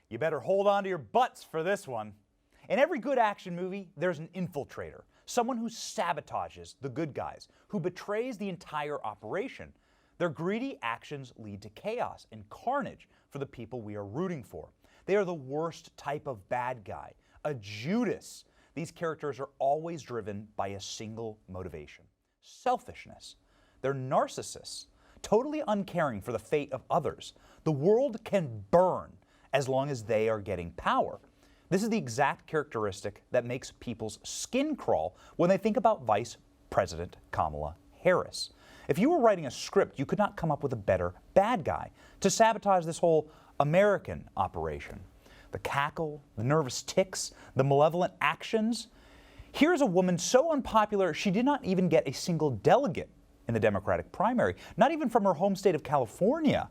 You better hold on to your butts for this one. In every good action movie, there's an infiltrator, someone who sabotages the good guys, who betrays the entire operation. Their greedy actions lead to chaos and carnage for the people we are rooting for. They are the worst type of bad guy, a Judas. These characters are always driven by a single motivation: selfishness. They're narcissists, totally uncaring for the fate of others. The world can burn as long as they are getting power. This is the exact characteristic that makes people's skin crawl when they think about Vice President Kamala Harris. If you were writing a script, you could not come up with a better bad guy to sabotage this whole American operation. The cackle, the nervous tics, the malevolent actions. Here's a woman so unpopular she did not even get a single delegate in the Democratic primary, not even from her home state of California.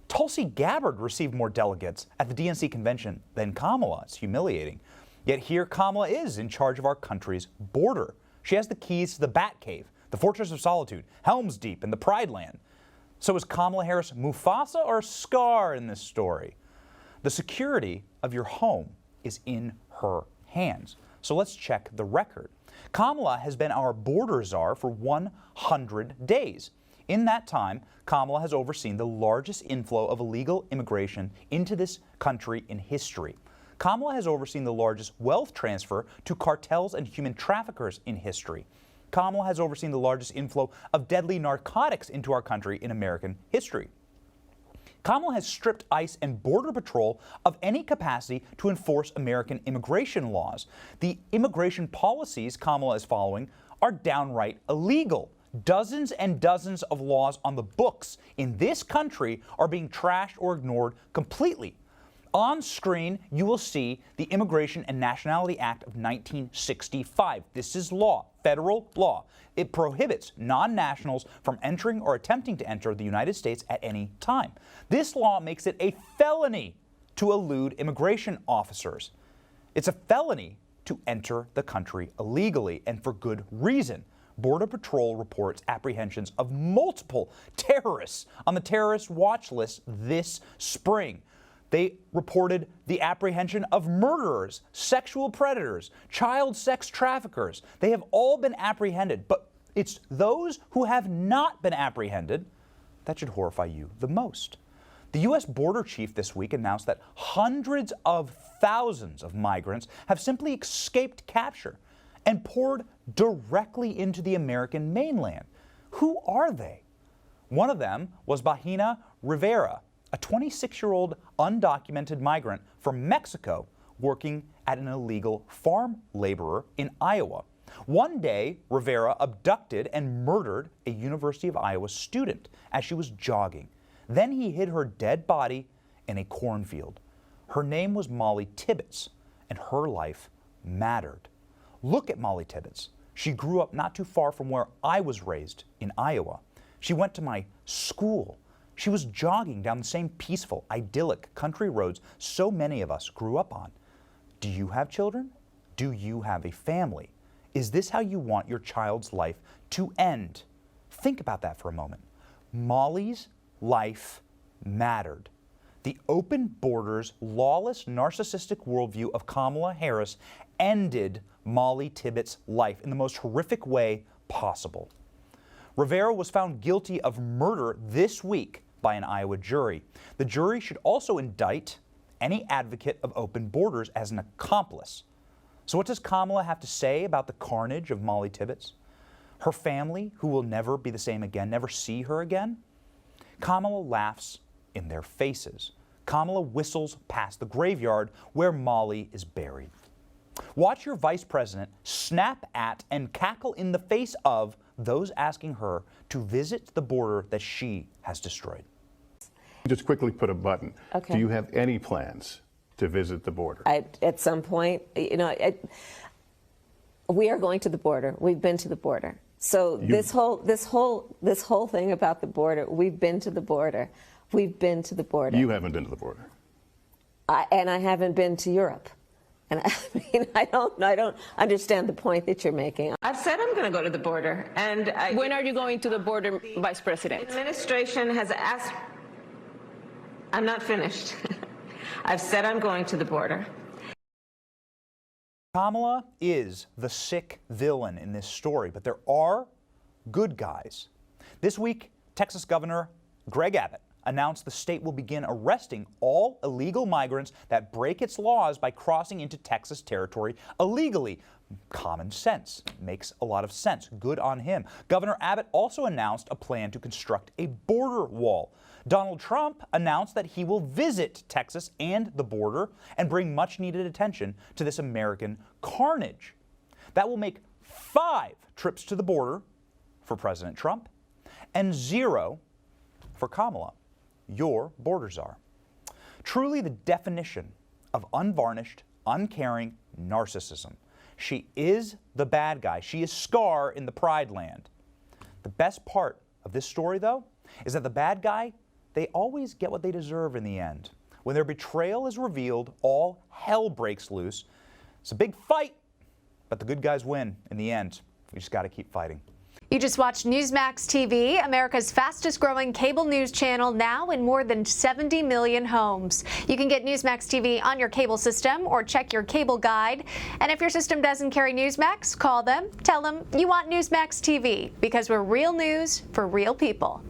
Tulsi Gabbard received more delegates at the DNC convention than Kamala. It's humiliating. Yet here Kamala is in charge of our country's border. She has the keys to the Batcave, the Fortress of Solitude, Helm's Deep, and the Pride Land. So is Kamala Harris Mufasa or Scar in this story? The security of your home is in her hands. So let's check the record. Kamala has been our border czar for 100 days. In that time, Kamala has overseen the largest inflow of illegal immigration into this country in history. Kamala has overseen the largest wealth transfer to cartels and human traffickers in history. Kamala has overseen the largest inflow of deadly narcotics into our country in American history. Kamala has stripped ICE and Border Patrol of any capacity to enforce American immigration laws. The immigration policies Kamala is following are downright illegal. Dozens and dozens of laws on the books in this country are being trashed or ignored completely. On screen, you will see the Immigration and Nationality Act of 1965. This is law, federal law. It prohibits non-nationals from entering or attempting to enter the United States at any time. This law makes it a felony to elude immigration officers. It's a felony to enter the country illegally, and for good reason. Border Patrol reports apprehensions of multiple terrorists on the terrorist watch list this spring. They reported the apprehension of murderers, sexual predators, child sex traffickers. They have all been apprehended, but it's those who have not been apprehended that should horrify you the most. The U.S. border chief this week announced that hundreds of thousands of migrants have simply escaped capture and poured directly into the American mainland. Who are they? One of them was Bahina Rivera, a 26-year-old undocumented migrant from Mexico working at an illegal farm laborer in Iowa. One day, Rivera abducted and murdered a University of Iowa student as she was jogging. Then he hid her dead body in a cornfield. Her name was MOLLIE TIBBETTS, and her life mattered. Look at MOLLIE TIBBETTS. She grew up not too far from where I was raised in Iowa. She went to my school. She was jogging down the same peaceful, idyllic country roads so many of us grew up on. Do you have children? Do you have a family? Is this how you want your child's life to end? Think about that for a moment. Mollie's life mattered. The open borders, lawless, narcissistic worldview of Kamala Harris ended MOLLIE TIBBETTS' life in the most horrific way possible. Rivera was found guilty of murder this week by an Iowa jury. The jury should also indict any advocate of open borders as an accomplice. So what does Kamala have to say about the carnage of MOLLIE TIBBETTS? Her family, who will never be the same again, never see her again? Kamala laughs in their faces. Kamala whistles past the graveyard where MOLLIE is buried. Watch your vice president snap at and cackle in the face of those asking her to visit the border that she has destroyed. Just quickly put a button. Okay. Do you have any plans to visit the border? At some point, you know, we are going to the border. We've been to the border. So this whole thing about the border, we've been to the border. We've been to the border. You haven't been to the border. And I haven't been to Europe. And I mean, I don't understand the point that you're making. I've said I'm going to go to the border. And when are you going to the border, Vice President? The administration has asked. I'm not finished. I've said I'm going to the border. Kamala is the sick villain in this story, but there are good guys. This week, Texas Governor Greg Abbott announced the state will begin arresting all illegal migrants that break its laws by crossing into Texas territory illegally. Common sense. Makes a lot of sense. Good on him. Governor Abbott also announced a plan to construct a border wall. Donald Trump announced that he will visit Texas and the border and bring much needed attention to this American carnage. That will make 5 trips to the border for President Trump and 0 for Kamala, your border czar. Truly the definition of unvarnished, uncaring narcissism. She is the bad guy. She is Scar in the Pride Land. The best part of this story, though, is that the bad guy, they always get what they deserve in the end. When their betrayal is revealed, all hell breaks loose. It's a big fight, but the good guys win in the end. We just got to keep fighting. You just watched Newsmax TV, America's fastest growing cable news channel, now in more than 70 million homes. You can get Newsmax TV on your cable system or check your cable guide. And if your system doesn't carry Newsmax, call them, tell them you want Newsmax TV, because we're real news for real people.